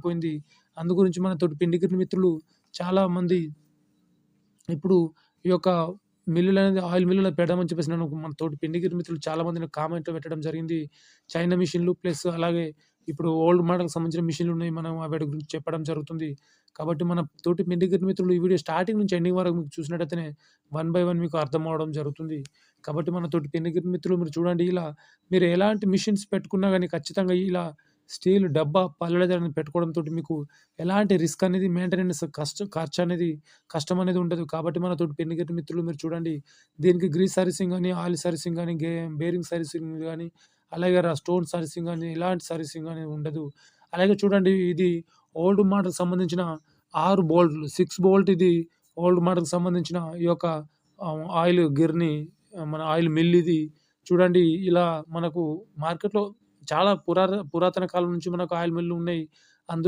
అయిపోయింది. అందు గురించి మన తోటి పిండి మిత్రులు చాలామంది ఇప్పుడు ఈ యొక్క మిల్లులనేది ఆయిల్ మిల్లులో పెడదామని చెప్పేసి నన్ను మన తోటి పిండిగిరి మిత్రులు చాలామంది నాకు కామెంట్‌లో పెట్టడం జరిగింది. చైనా మిషన్‌లు ప్లస్ అలాగే ఇప్పుడు ఓల్డ్ మోడల్‌కి సంబంధించిన మిషన్‌లున్నాయి. మనం వాటి గురించి చెప్పడం జరుగుతుంది. కాబట్టి మన తోటి పిండిగిరి మిత్రులు ఈ వీడియో స్టార్టింగ్ నుంచి ఎండింగ్ వరకు మీకు చూసినట్టయితేనే వన్ బై వన్ మీకు అర్థమవ్వడం జరుగుతుంది. కాబట్టి మన తోటి పిండిగిరి మిత్రులు మీరు చూడండి ఇలా మీరు ఎలాంటి మిషన్స్ పెట్టుకున్నా గాని ఖచ్చితంగా ఇలా స్టీల్ డబ్బా, పళ్ళెదనేది పెట్టుకోవడంతోటి మీకు ఎలాంటి రిస్క్ అనేది మెయింటెనెన్స్ ఖర్చనేది కష్టమనేది ఉండదు. కాబట్టి మన తోటి పెన్నిగట్టి మిత్రులు మీరు చూడండి. దీనికి గ్రీస్ సర్వీసింగ్ గాని, ఆయిల్ సర్వీసింగ్ గాని, బేరింగ్ సర్వీసింగ్ గాని, అలాగే స్టోన్ సర్వీసింగ్ గాని, ఎలాంటి సర్వీసింగ్ అనేది ఉండదు. అలాగే చూడండి ఇది ఓల్డ్ మోడల్‌కి సంబంధించిన 6 బోల్ట్‌లు 6 బోల్ట్ ఇది ఓల్డ్ మోడల్‌కి సంబంధించిన ఈ యొక్క ఆయిల్ గిర్నీ మన ఆయిల్ మిల్ ఇది. చూడండి ఇలా మనకు మార్కెట్‌లో చాలా పురాతన కాలం నుంచి మనకు ఆయిల్ మిల్లులు ఉన్నాయి.